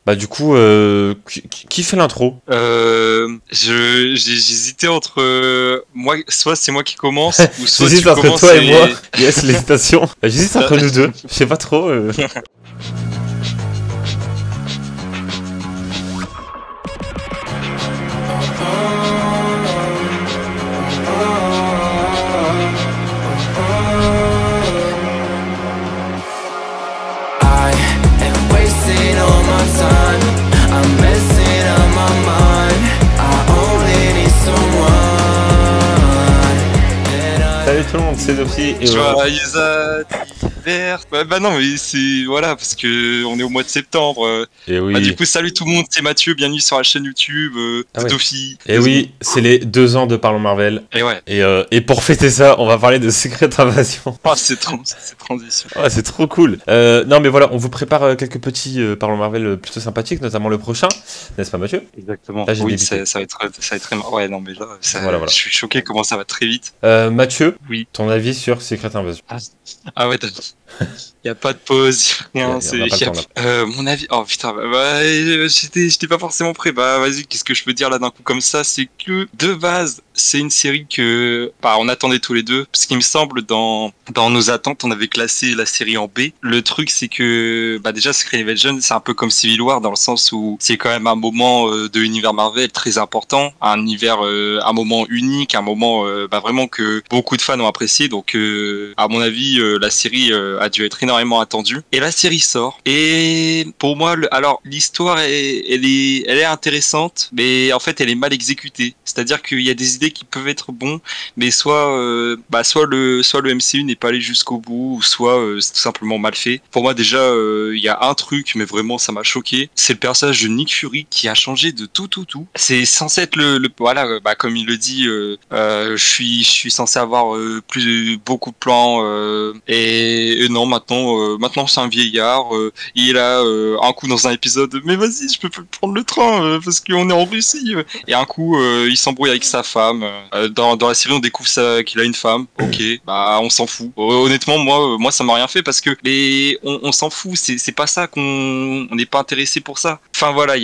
Bah du coup, qui fait l'intro? J'hésitais entre moi, soit c'est moi qui commence, ou soit J'hésite tu entre commences toi et moi. et... Yes, l'hésitation. Bah, j'hésite entre nous deux. Je sais pas trop. I am wasting all my time. I'm messing up my mind. I only need someone that I Salut tout le monde, c'est Dofi et Joyeux anniversaire. Bah non, mais c'est... Voilà, parce que on est au mois de septembre. et Bah du oui. coup, salut tout le monde, c'est Mathieu, bienvenue sur la chaîne YouTube Ah de ouais. Dofi. Et oui, c'est les 2 ans de Parlons Marvel. Et ouais. Et pour fêter ça, on va parler de Secret Invasion. Ah, c'est trop, cette transition. Ah, c'est trop cool. Non, mais voilà, on vous prépare quelques petits Parlons Marvel plutôt sympathiques, notamment le prochain, n'est-ce pas, Mathieu? Exactement. Là, j'ai Oui, débité. ça va être très marrant. Ouais, non, mais là, Voilà, voilà. je suis choqué comment ça va très vite. Mathieu, Oui. ton avis sur Secret Invasion? Ah ouais, y a pas de pause, y a rien, Y a pas le temps, là. mon avis, oh putain, j'étais pas forcément prêt, bah vas-y, qu'est-ce que je peux dire là d'un coup comme ça, c'est que, de base, c'est une série que, bah, on attendait tous les deux, parce qu'il me semble, dans nos attentes, on avait classé la série en B. Le truc, c'est que, bah déjà, Secret Invasion, c'est un peu comme Civil War, dans le sens où c'est quand même un moment de l'univers Marvel très important, un univers, un moment unique, un moment, bah vraiment que beaucoup de fans ont apprécié, donc, à mon avis, la série a dû être énormément attendue. Et la série sort. Et pour moi, alors l'histoire, elle est intéressante, mais en fait, elle est mal exécutée. C'est-à-dire qu'il y a des idées qui peuvent être bonnes, mais soit le MCU n'est pas allé jusqu'au bout, ou soit c'est tout simplement mal fait. Pour moi, déjà, il y a un truc, mais vraiment, ça m'a choqué. C'est le personnage de Nick Fury qui a changé de tout. C'est censé être voilà, bah, comme il le dit, je suis censé avoir beaucoup de plans. Et non, maintenant c'est un vieillard. Il a un coup dans un épisode, mais vas-y, je peux pas prendre le train parce qu'on est en Russie. Et un coup, il s'embrouille avec sa femme. Dans la série, on découvre qu'il a une femme. Ok, bah on s'en fout. Honnêtement, moi, ça m'a rien fait parce que on s'en fout. C'est pas ça on n'est pas intéressé pour ça. Enfin voilà,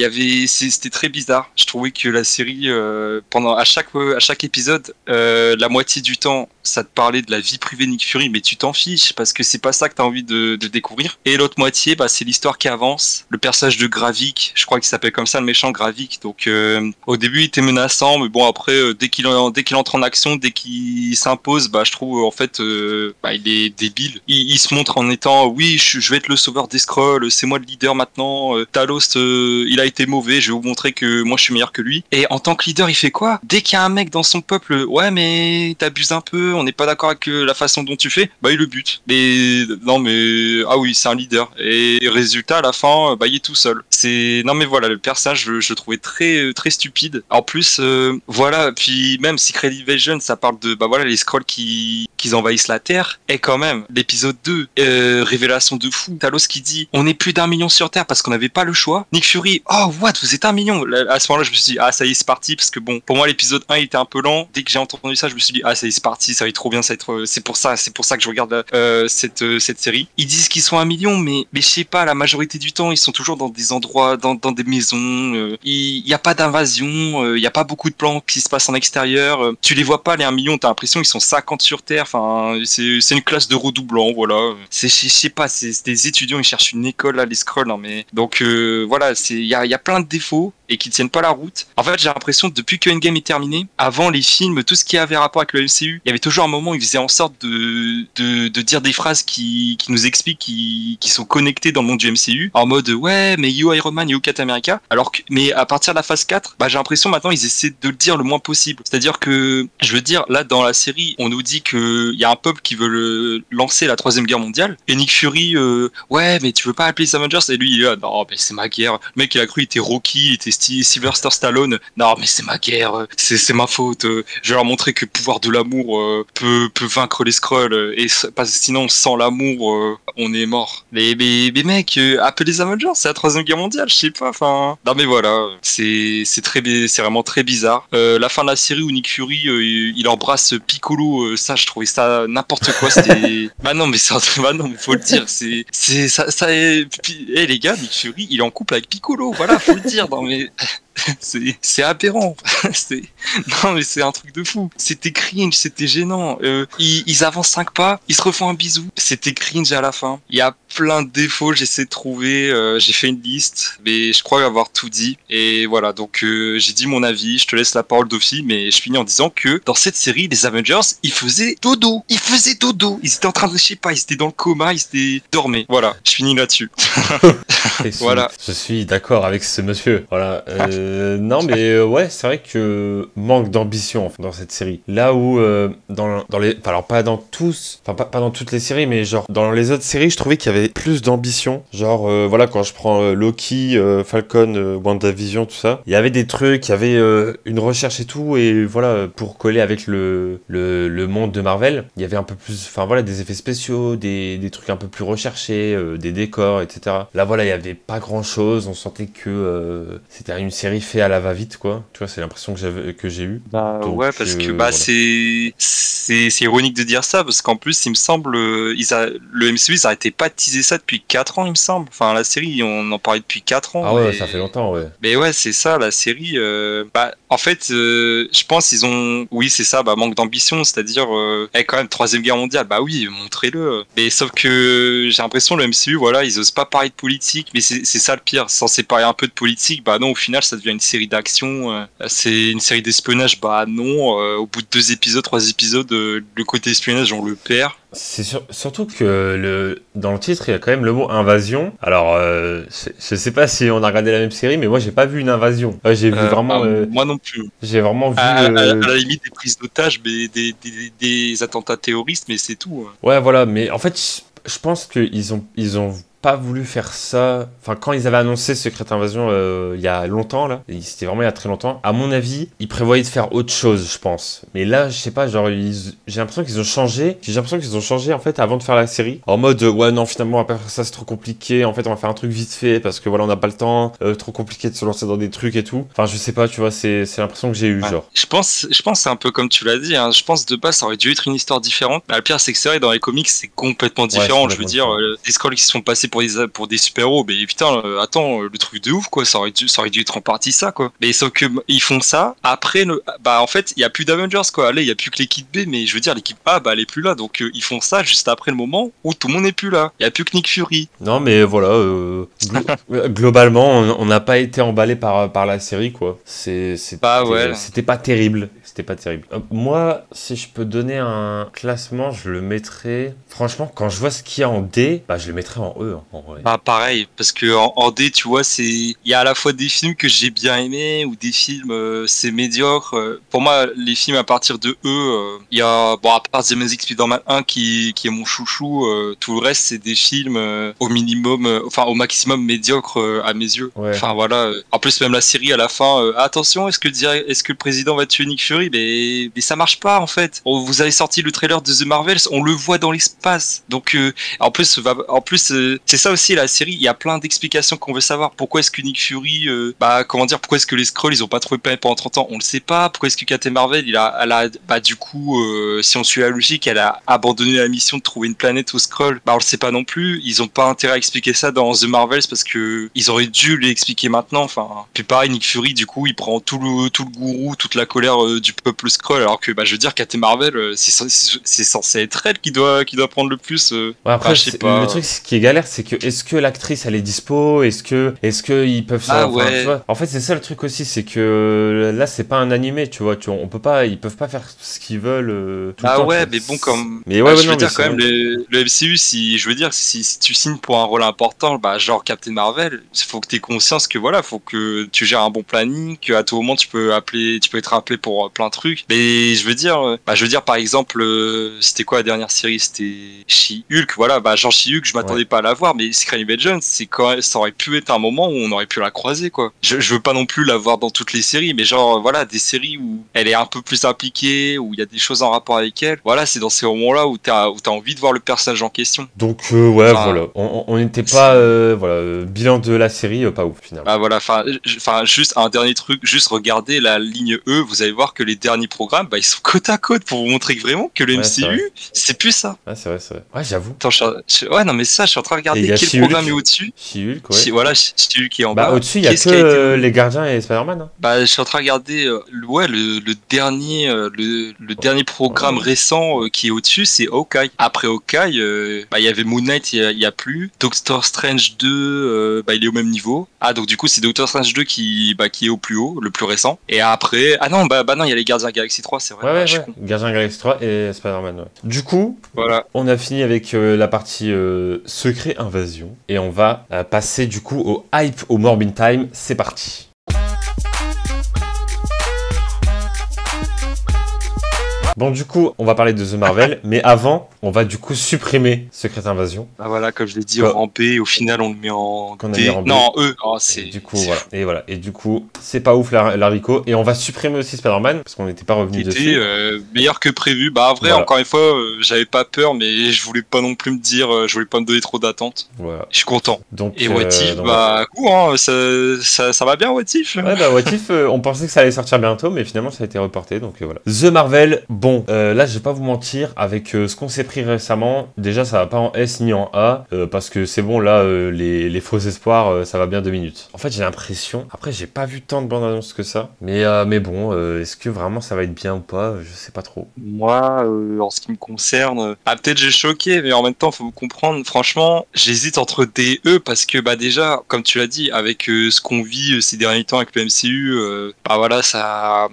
c'était très bizarre. Je trouvais que la série, à chaque épisode, la moitié du temps, ça te parlait de la vie privée de Nick Fury, mais tu t'en fiches parce que c'est pas ça que t'as envie de découvrir. Et l'autre moitié, bah, c'est l'histoire qui avance. Le personnage de Gravik, je crois qu'il s'appelle comme ça, le méchant Gravik. Donc au début, il était menaçant, mais bon après, dès qu'il entre en action, dès qu'il s'impose, bah je trouve en fait, bah, il est débile. Il se montre en étant, oui, je vais être le sauveur des Skrulls, c'est moi le leader maintenant. Talos, il a été mauvais, je vais vous montrer que moi je suis meilleur que lui. Et en tant que leader, il fait quoi? Dès qu'il y a un mec dans son peuple, ouais mais t'abuses un peu, on n'est pas d'accord avec la façon dont tu fais, bah il le bute. Mais non mais ah oui, c'est un leader. Et résultat à la fin, bah il est tout seul. Non mais voilà, le personnage je le trouvais très stupide. En plus voilà, puis même Secret Invasion, ça parle de bah voilà les Skrulls qui envahissent la Terre. Et quand même, l'épisode 2, révélation de fou. Talos qui dit on est plus d'1 million sur Terre parce qu'on n'avait pas le choix. Nick Fury, oh what, vous êtes 1 million. À ce moment-là, je me suis dit ah ça y est, c'est parti, parce que bon, pour moi l'épisode 1 il était un peu lent. Dès que j'ai entendu ça, je me suis dit ah ça y est, c'est parti, ça va être trop bien, c'est pour ça que je regarde cette série. Ils disent qu'ils sont 1 million, mais je sais pas, la majorité du temps ils sont toujours dans des endroits, dans des maisons. Il y a pas d'invasion, il y a pas beaucoup de plans qui se passent en extérieur. Tu les vois pas les 1 million, t'as l'impression qu'ils sont 50 sur Terre. Enfin, c'est une classe de redoublants, voilà. Je sais pas, c'est des étudiants, ils cherchent une école là, les Skrulls, hein, mais donc voilà, il y a plein de défauts et qui tiennent pas la route. En fait, j'ai l'impression que depuis que Endgame est terminé, avant les films, tout ce qui avait rapport avec le MCU, il y avait toujours un moment où ils faisaient en sorte de dire des phrases qui nous expliquent, qui sont connectées dans le monde du MCU, en mode ouais, mais you Iron Man, you Captain America. Mais à partir de la phase 4, bah, j'ai l'impression maintenant ils essaient de le dire le moins possible. C'est-à-dire que, je veux dire, là dans la série, on nous dit qu'il y a un peuple qui veut lancer la 3ème guerre mondiale, et Nick Fury, ouais, mais tu veux pas appeler les Avengers? Et lui, il est là, non, mais c'est ma guerre. Le mec, il a cru, il était Rocky, il était Sylvester Stallone. Non, mais c'est ma guerre, c'est ma faute. Je vais leur montrer que le pouvoir de l'amour peut vaincre les Skrulls. Parce que sinon, sans l'amour, on est mort. Mais mec, appelez les Avengers, c'est la Troisième Guerre mondiale, je sais pas. Enfin, non mais voilà, c'est vraiment très bizarre. La fin de la série où Nick Fury il embrasse Piccolo, ça je trouvais ça n'importe quoi. C'était bah non mais faut le dire. Les gars, Nick Fury il est en couple avec Piccolo, voilà, faut le dire. Non mais c'est aberrant. Non mais c'est un truc de fou. C'était cringe, c'était gênant. Ils avancent 5 pas, ils se refont un bisou. C'était cringe à la fin. Il y a plein de défauts, j'essaie de trouver. J'ai fait une liste, mais je crois avoir tout dit. Et voilà, donc j'ai dit mon avis. Je te laisse la parole, Dofi, mais je finis en disant que dans cette série, les Avengers, ils faisaient dodo. Ils étaient en train de, je sais pas, ils étaient dans le coma, ils dormaient. Voilà, je finis là-dessus. Voilà. Je suis d'accord avec ce monsieur. Voilà. Non, mais ouais, c'est vrai que manque d'ambition en fait, dans cette série. Là où dans les, enfin, alors pas dans tous, enfin pas dans toutes les séries, mais genre dans les autres séries, je trouvais qu'il y avait plus d'ambition. Genre voilà, quand je prends Loki, Falcon, WandaVision, tout ça, il y avait des trucs, il y avait une recherche et tout, et voilà, pour coller avec le monde de Marvel, il y avait un peu plus, enfin voilà, des effets spéciaux, des trucs un peu plus recherchés, des décors, etc. Là voilà, il y avait pas grand chose, on sentait que c'était une série faite à la va-vite, quoi. Tu vois, c'est l'impression que j'ai eue. Bah donc, ouais, parce que voilà. c'est ironique de dire ça, parce qu'en plus, il me semble, le MCU, ils arrêtaient pas de teaser ça depuis 4 ans, il me semble. Enfin, la série, on en parlait depuis 4 ans. Ah ouais, ça fait longtemps, ouais. Mais ouais, c'est ça, la série. En fait, je pense ils ont, oui, c'est ça, manque d'ambition, c'est-à-dire, quand même, Troisième Guerre mondiale, bah oui, montrez-le. Mais sauf que j'ai l'impression le MCU, voilà, ils osent pas parler de politique, mais c'est ça le pire. Censé parler un peu de politique, bah non, au final, ça devient une série d'action. C'est une série d'espionnage, bah non. Au bout de 2 épisodes, 3 épisodes, le côté espionnage, on le perd. C'est surtout que dans le titre, il y a quand même le mot invasion. Alors, je sais pas si on a regardé la même série, mais moi, j'ai pas vu une invasion. J'ai vu vraiment... moi non plus. J'ai vraiment vu... À la limite, des prises d'otages, mais des attentats terroristes, mais c'est tout. Ouais, voilà, mais en fait, je pense qu'ils ont pas voulu faire ça. Enfin, quand ils avaient annoncé Secret Invasion il y a longtemps, là, c'était vraiment il y a très longtemps, à mon avis, ils prévoyaient de faire autre chose, je pense. Mais là, je sais pas, genre, j'ai l'impression qu'ils ont changé. J'ai l'impression qu'ils ont changé, en fait, avant de faire la série. En mode, ouais, non, finalement, on va pas faire ça, c'est trop compliqué. En fait, on va faire un truc vite fait parce que voilà, on n'a pas le temps. Trop compliqué de se lancer dans des trucs et tout. Enfin, je sais pas, tu vois, c'est l'impression que j'ai eu, genre. Je pense c'est un peu comme tu l'as dit, hein. Je pense de base, ça aurait dû être une histoire différente. Mais le pire, c'est que c'est vrai, dans les comics, c'est complètement différent. Ouais, je veux dire, les Skrulls qui se sont passés pour des super-héros, mais putain, attends, le truc de ouf, quoi, ça aurait dû être en partie ça, quoi. Mais sauf que ils font ça, après, en fait, il y a plus d'Avengers, quoi. Allez, il y a plus que l'équipe B, mais je veux dire, l'équipe A, elle est plus là, donc ils font ça juste après le moment où tout le monde n'est plus là. Il y a plus que Nick Fury. Non, mais voilà, globalement, on n'a pas été emballé par la série, quoi. C'était pas terrible. C'était pas terrible. Moi, si je peux donner un classement, je le mettrais... Franchement, quand je vois ce qu'il y a en D, je le mettrais en E, en vrai. Bah pareil, parce que en D, tu vois, il y a à la fois des films que j'ai bien aimés ou des films c'est médiocre. Pour moi, les films à partir de E, il y a à part The Amazing Spider-Man 1 qui est mon chouchou, tout le reste c'est des films au minimum, au maximum médiocres à mes yeux. Ouais. Enfin voilà. En plus même la série à la fin, attention, est-ce que le président va tuer Nick Fury? Mais ça marche pas en fait. Vous avez sorti le trailer de The Marvels, on le voit dans l'espace. Donc en plus c'est ça aussi la série, il y a plein d'explications qu'on veut savoir. Pourquoi est-ce que Nick Fury, pourquoi est-ce que les Skrulls ils ont pas trouvé planète pendant 30 ans, on le sait pas. Pourquoi est-ce que Captain Marvel du coup si on suit la logique, elle a abandonné la mission de trouver une planète aux Skrulls, on le sait pas non plus. Ils ont pas intérêt à expliquer ça dans The Marvels parce que ils auraient dû l'expliquer maintenant. Enfin, puis pareil, Nick Fury du coup il prend tout le gourou, toute la colère du peuple Skrull, alors que je veux dire Captain Marvel c'est censé être elle qui doit prendre le plus. Ouais, après je sais pas. Le truc ce qui est galère, c'est que est-ce que l'actrice elle est dispo, est-ce que ils peuvent ouais. Tu vois, en fait c'est ça le truc aussi, c'est que là c'est pas un animé, tu vois, ils peuvent pas faire ce qu'ils veulent tout le temps. Ouais, mais bon, comme mais ouais, je veux dire quand même le MCU, si tu signes pour un rôle important, genre Captain Marvel, il faut que tu aies conscience que voilà, faut que tu gères un bon planning, que à tout moment tu peux être appelé pour plein de trucs. Mais je veux dire par exemple, c'était quoi la dernière série? C'était She-Hulk, voilà, genre She-Hulk, je m'attendais pas à la voir. voir, mais Secret Invasion, c'est quand même, ça aurait pu être un moment où on aurait pu la croiser, quoi. Je veux pas non plus la voir dans toutes les séries, mais genre, voilà, des séries où elle est un peu plus impliquée, où il y a des choses en rapport avec elle. Voilà, c'est dans ces moments-là où t'as envie de voir le personnage en question. Donc, ouais, voilà. On n'était pas, voilà, bilan de la série, pas ouf, finalement. Ah voilà, enfin, juste un dernier truc, juste regardez la ligne E, vous allez voir que les derniers programmes, bah, ils sont côte à côte pour vous montrer que vraiment que le MCU, c'est plus ça. Ouais, c'est vrai. Ouais, j'avoue. Attends, ouais, non, mais ça, je suis en train de regarder quel programme est au-dessus. She-Hulk, ouais. Voilà, She-Hulk qui est en bas. Bah, au-dessus, il y a que les Gardiens et Spider-Man. Hein. Bah, je suis en train de regarder, le dernier programme récent qui est au-dessus, c'est Hawkeye. Après Hawkeye, bah, il y avait Moon Knight, il y a plus. Doctor Strange 2, bah, il est au même niveau. Ah, donc du coup, c'est Doctor Strange 2 qui est au plus haut, le plus récent. Et après, ah non, bah non, il y a les Gardiens Galaxy 3, c'est vrai. Ouais. Gardiens Galaxy 3 et Spider-Man, ouais. Du coup, voilà. On a fini avec la partie Secret Invasion. Et on va passer du coup au hype, au Morbin Time. C'est parti. Bon, du coup, on va parler de The Marvel, mais avant, on va du coup supprimer Secret Invasion. Ah voilà, comme je l'ai dit, en B, et au final, on le met en D. En B. Non, en E. Oh, c'est... Du coup, voilà. Et du coup, c'est pas ouf l'haricot. Et on va supprimer aussi Spider-Man, parce qu'on n'était pas revenu dessus. Meilleur que prévu. Bah, en vrai, encore une fois, j'avais pas peur, mais je voulais pas non plus me dire, je voulais pas me donner trop d'attentes. Voilà. Je suis content. Donc, et What If, bah, cool, hein, ça va bien, What If. Ouais, bah, What If, on pensait que ça allait sortir bientôt, mais finalement, ça a été reporté, donc voilà. The Marvel, bon, là, je vais pas vous mentir, avec ce qu'on s'est pris récemment, déjà, ça va pas en S ni en A, parce que c'est bon, là, les faux espoirs, ça va bien 2 minutes. En fait, j'ai l'impression, après, j'ai pas vu tant de bandes annonces que ça, mais bon, est-ce que vraiment ça va être bien ou pas? Je sais pas trop. Moi, en ce qui me concerne, peut-être j'ai choqué, mais en même temps, faut vous comprendre, franchement, j'hésite entre D et E, parce que, bah, déjà, comme tu l'as dit, avec ce qu'on vit ces derniers temps avec le MCU, bah voilà, ça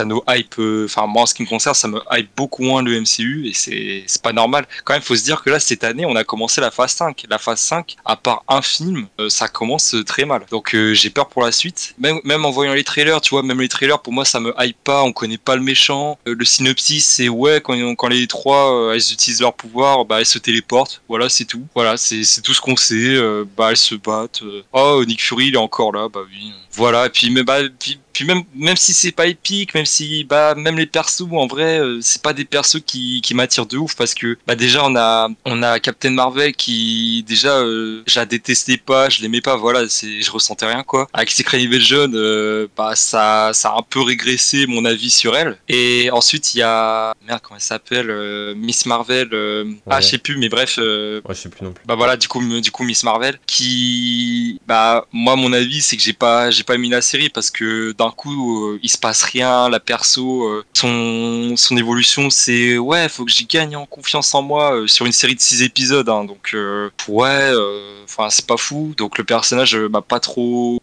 nous hype, enfin, moi, en ce qui me concerne, ça me hype beaucoup moins le MCU, et c'est pas normal. Quand même, faut se dire que là, cette année, on a commencé la phase 5. La phase 5, à part un film, ça commence très mal. Donc, j'ai peur pour la suite. Même en voyant les trailers, tu vois, même les trailers, pour moi, ça me hype pas, on connaît pas le méchant. Le synopsis, c'est ouais, quand les trois, elles utilisent leur pouvoir, bah, elles se téléportent. Voilà, c'est tout. Voilà, c'est tout ce qu'on sait. Bah, elles se battent. Oh, Nick Fury, il est encore là, bah oui. Voilà, et puis, puis même si c'est pas épique, même si même les persos en vrai c'est pas des persos qui m'attirent de ouf, parce que bah déjà on a Captain Marvel qui déjà je la détestais pas, je l'aimais pas, voilà, je ressentais rien quoi. Avec Secret Invasion, bah ça a un peu régressé mon avis sur elle. Et ensuite il y a merde, comment elle s'appelle, Miss Marvel, ouais. je sais plus, mais bref, ouais, je sais plus non plus. Bah voilà, du coup Miss Marvel qui, bah moi mon avis c'est que j'ai pas aimé la série, parce que d'un coup il se passe rien, la perso, son évolution c'est ouais, faut que j'y gagne en confiance en moi, sur une série de 6 épisodes, hein, donc ouais, enfin c'est pas fou, donc le personnage m'a pas trop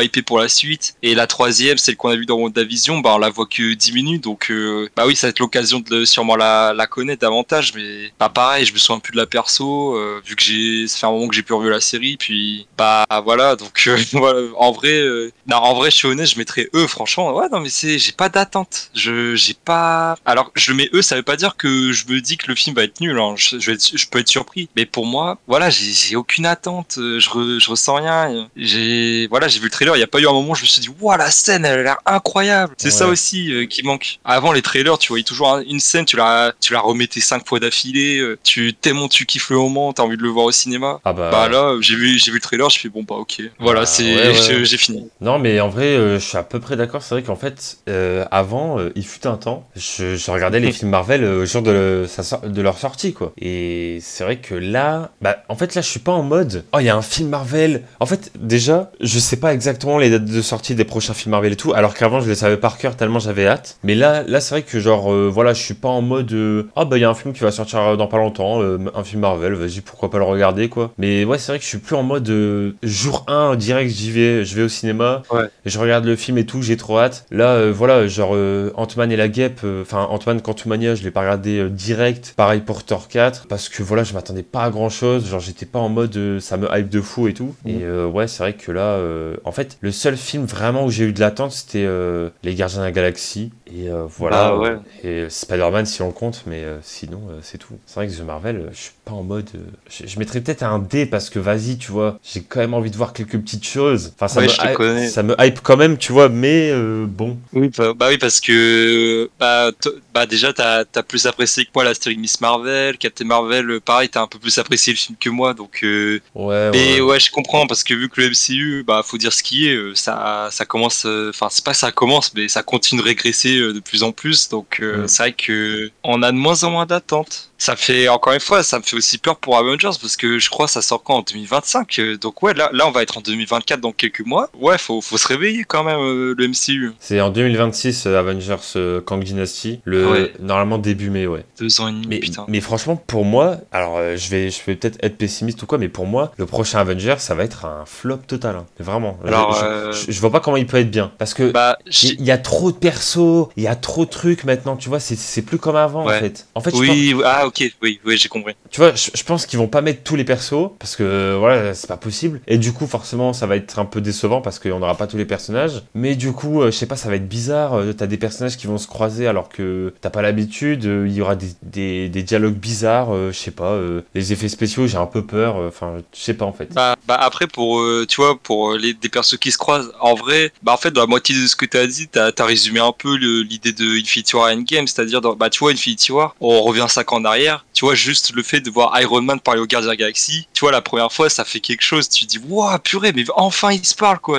hypé pour la suite. Et la troisième, celle qu'on a vue dans WandaVision, bah on la voit que 10 minutes, donc bah oui, ça va être l'occasion de sûrement la connaître davantage, mais bah pareil, je me souviens plus de la perso, vu que ça fait un moment que j'ai plus revu la série, puis bah voilà, donc voilà, en vrai, je suis honnête, je mettrais E, franchement, ouais, non mais j'ai pas d'attente, j'ai pas, alors je le mets E, ça veut pas dire que je me dis que le film va être nul, hein. Je peux être surpris, mais pour moi, voilà, j'ai aucune attente, je ressens rien, j'ai vu le trailer, il y a pas eu un moment où je me suis dit waouh, la scène elle a l'air incroyable, c'est ça aussi qui manque. Avant les trailers, tu voyais toujours une scène, tu la remettais 5 fois d'affilée, tellement tu kiffes le moment, t'as envie de le voir au cinéma. Bah là, j'ai vu le trailer, je fais bon bah ok, voilà, j'ai fini. Non mais en vrai, je suis à peu près d'accord, c'est vrai qu'en fait, avant, il fut un temps, je regardais les films Marvel au jour de leur sortie, quoi. Et c'est vrai que là, bah en fait là, je suis pas en mode, oh il y a un film Marvel. En fait, déjà, je sais pas exactement les dates de sortie des prochains films Marvel et tout, alors qu'avant je les savais par cœur tellement j'avais hâte. Mais là c'est vrai que genre, voilà, je suis pas en mode, ah bah il y a un film qui va sortir dans pas longtemps, un film Marvel, vas-y, pourquoi pas le regarder, quoi. Mais ouais, c'est vrai que je suis plus en mode jour 1 direct, je vais au cinéma, et je regarde le film et tout, j'ai trop hâte. Là, voilà, genre Ant-Man et la Guêpe, enfin Ant-Man Quantumania, je l'ai pas regardé direct. Pareil pour Thor 4, parce que voilà, je m'attendais pas à grand chose, genre j'étais pas en mode ça me hype de fou et tout. Et ouais, c'est vrai que là, en fait, le seul film vraiment où j'ai eu de l'attente, c'était Les Gardiens de la Galaxie. Et voilà. Bah ouais. Et Spider-Man si on le compte, mais sinon c'est tout. C'est vrai que The Marvel, je suis pas en mode. Je mettrais peut-être un D parce que vas-y, tu vois, j'ai quand même envie de voir quelques petites choses. Enfin, Ouais, je te connais. ça me hype quand même, tu vois, mais bon. Oui, bah oui, parce que bah déjà t'as plus apprécié que moi la série Miss Marvel, Captain Marvel, pareil, t'as un peu plus apprécié le film que moi, donc Ouais, mais ouais. ouais, je comprends parce que vu que le MCU, bah faut dire ce qui est, ça commence, enfin c'est pas que ça commence, mais ça continue de régresser de plus en plus, donc Mm. c'est vrai que on a de moins en moins d'attentes. Ça fait encore une fois, ça me fait aussi peur pour Avengers parce que je crois que ça sort quand en 2025, donc ouais là on va être en 2024 dans quelques mois. Ouais, faut se réveiller quand même le MCU. C'est en 2026 Avengers Kang Dynasty, Ouais. normalement début mai, ouais. 2 ans et demi, putain. Mais franchement, pour moi, alors je vais peut-être être pessimiste ou quoi, mais pour moi, le prochain Avengers, ça va être un flop total. Hein. Vraiment. Alors, Je vois pas comment il peut être bien. Parce que bah, il y a trop de persos, il y a trop de trucs maintenant, tu vois, c'est plus comme avant en ouais. fait. En fait, Oui, ah ok, oui, j'ai compris. tu vois, je pense qu'ils vont pas mettre tous les persos, parce que voilà, c'est pas possible. Et du coup, forcément, ça va être un peu décevant parce qu'on n'aura pas tous les personnages. Mais du coup, je sais pas, ça va être bizarre. T'as des personnages qui vont se croiser alors que t'as pas l'habitude. Il y aura des dialogues bizarres, je sais pas. Les effets spéciaux, j'ai un peu peur. Enfin, je sais pas en fait. Bah après pour tu vois pour des persos qui se croisent en vrai bah en fait dans la moitié de ce que t'as dit t'as résumé un peu l'idée de Infinity War Endgame, c'est-à-dire bah tu vois Infinity War on revient 5 ans en arrière, tu vois juste le fait de voir Iron Man parler aux gardiens de la galaxie, tu vois la première fois ça fait quelque chose, tu te dis waouh purée mais enfin ils se parlent quoi,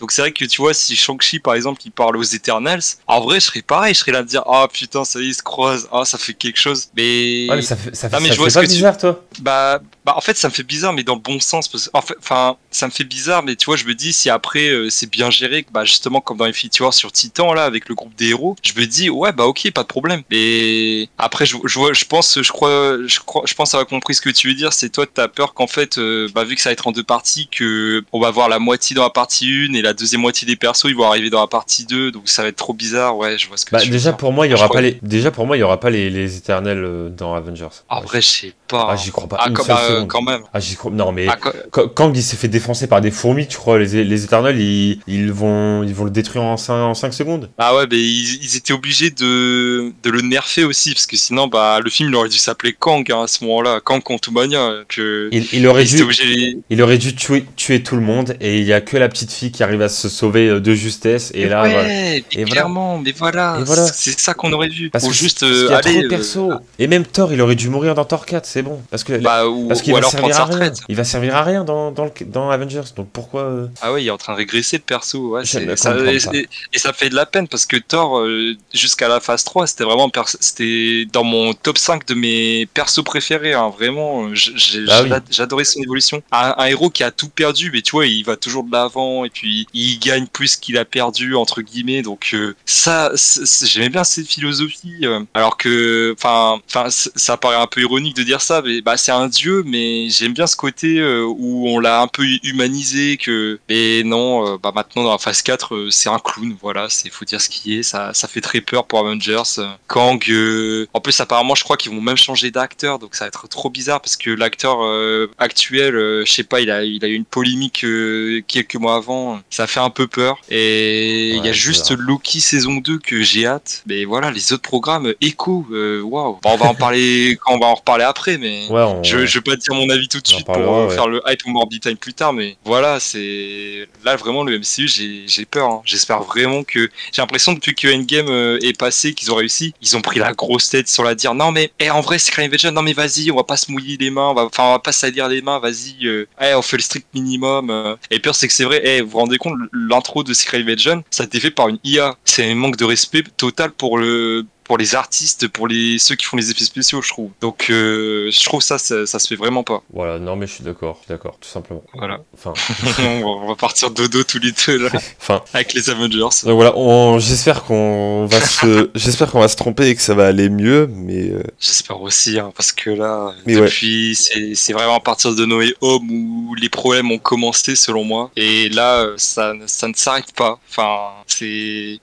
donc c'est vrai que tu vois si Shang-Chi par exemple il parle aux Eternals en vrai je serais pareil, je serais là de dire ah putain ça y est ils se croisent, ah ça fait quelque chose Ouais, mais ça fait, Ah, mais ça je te vois fait ce pas que tu bizarre, toi? bah en fait ça me fait bizarre mais dans le bon sens parce que enfin ça me fait bizarre mais tu vois je me dis si après c'est bien géré bah justement comme dans Infinity War sur Titan là avec le groupe des héros je me dis ouais bah ok pas de problème mais après je pense avoir compris ce que tu veux dire, c'est toi t'as peur qu'en fait bah vu que ça va être en deux parties que on va voir la moitié dans la partie 1 et la deuxième moitié des persos ils vont arriver dans la partie 2 donc ça va être trop bizarre. Ouais je vois ce que Bah, tu veux déjà, dire. pour moi, il y Je aura pas crois- déjà, pour moi, il y aura pas les éternels dans Avengers. en vrai je sais pas Ah, hein. j'y crois pas Ah une comme seule seconde. quand même Ah, j'y crois. Non, mais ah, Kang il s'est fait défoncer par des fourmis, tu crois, les éternels, ils vont le détruire en 5 secondes. Ah ouais, mais ils étaient obligés de le nerfer aussi, parce que sinon, bah, le film il aurait dû s'appeler Kang hein, à ce moment-là, Kang Quantumania. Ils étaient obligés. Il aurait dû tuer tout le monde et il y a que la petite fille qui arrive à se sauver de justesse et Mais là, voilà. ouais, mais Et voilà. clairement, mais voilà, Et voilà. c'est ça qu'on aurait vu. Parce Ou que juste parce qu'il y a trop aller, de persos. Et même Thor, il aurait dû mourir dans Thor 4, c'est bon. Parce que bah, parce qu'il ou va alors prendre servir sa à rien. retraite. Il va servir à rien dans Avengers. Donc pourquoi Ah ouais, il est en train de régresser le perso. Ouais, je ne ça, comprends pas. et ça fait de la peine parce que Thor, jusqu'à la phase 3, c'était vraiment c'était dans mon top 5 de mes persos préférés. Hein, vraiment, Ah oui. j'adorais son évolution. Un héros qui a tout perdu, mais tu vois, il va toujours de l'avant et puis il gagne plus qu'il a perdu, entre guillemets. Donc j'aimais bien cette philosophie. Alors que, ça paraît un peu ironique de dire ça, mais bah, c'est un dieu, mais j'aime bien ce côté où on l'a un peu humanisé, mais non, bah maintenant dans la phase 4, c'est un clown, voilà, faut dire ce qui est, ça fait très peur pour Avengers. Kang, en plus apparemment je crois qu'ils vont même changer d'acteur, donc ça va être trop bizarre parce que l'acteur actuel, je sais pas, il a eu une polémique quelques mois avant, ça fait un peu peur, et il y a juste Loki saison 2 que j'ai hâte, mais voilà, les autres programmes, Echo, waouh, on va en parler quand on va en reparler après, mais Ouais, je vais pas te dire mon avis tout de suite pour faire le hype ou Morbid Time plus tard, mais voilà, c'est là vraiment le MCU, j'ai peur, hein. J'espère vraiment que j'ai l'impression depuis que Endgame est passé qu'ils ont réussi, ils ont pris la grosse tête sur la dire non mais en vrai Secret Invasion, non mais vas-y, on va pas se mouiller les mains, on va pas salir les mains, vas-y, on fait le strict minimum. Et pire c'est que c'est vrai, vous vous rendez compte, l'intro de Secret Invasion, ça a été fait par une IA, c'est un manque de respect total pour les artistes, pour ceux qui font les effets spéciaux, je trouve. Donc, je trouve ça se fait vraiment pas. Voilà, non mais je suis d'accord, tout simplement. Voilà. Enfin, on va partir dodo tous les deux là, enfin, avec les Avengers. donc voilà, j'espère qu'on va se tromper et que ça va aller mieux, mais J'espère aussi, hein, parce que là, mais depuis, c'est vraiment à partir de No Way Home où les problèmes ont commencé, selon moi. Et là, ça ne s'arrête pas. Enfin, c'est...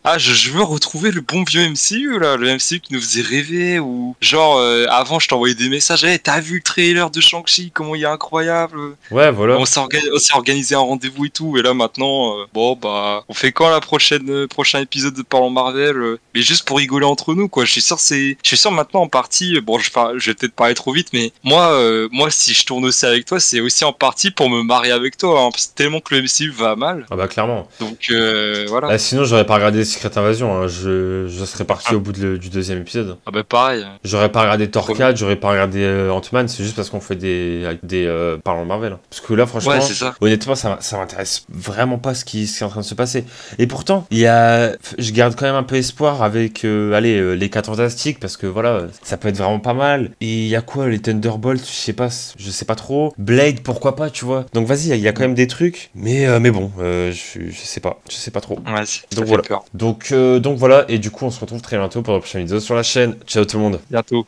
Ah, je veux retrouver le bon vieux MCU, là, le MCU qui nous faisait rêver, ou genre, avant, je t'envoyais des messages, hey, t'as vu le trailer de Shang-Chi, comment il est incroyable. Ouais, voilà. On s'est organisé un rendez-vous et tout, et là, maintenant, bon, bah, on fait quand la prochain épisode de Parlons Marvel, mais juste pour rigoler entre nous, quoi. Je suis sûr maintenant, en partie, bon, je vais peut-être parler trop vite, mais moi, si je tourne aussi avec toi, c'est aussi en partie pour me marier avec toi, hein, parce que tellement que le MCU va mal. Ah bah clairement. Donc, voilà. Ah, sinon, j'aurais pas regardé Secret Invasion, hein. Je serais parti au bout du deuxième épisode. Ah bah pareil. J'aurais pas regardé Thor 4, j'aurais pas regardé Ant-Man, c'est juste parce qu'on fait des Parlons Marvel. Hein. Parce que là, franchement, Ouais, c'est ça. honnêtement, ça m'intéresse vraiment pas ce qui est en train de se passer. Et pourtant, je garde quand même un peu espoir avec les 4 Fantastiques, parce que voilà, ça peut être vraiment pas mal. Et il y a quoi, les Thunderbolts, je sais pas trop. Blade, pourquoi pas, tu vois. Donc vas-y, il y a quand même des trucs, mais bon, je sais pas trop. Ouais, ça Donc fait voilà. peur. Donc voilà, et du coup on se retrouve très bientôt pour la prochaine vidéo sur la chaîne. Ciao tout le monde. Bientôt.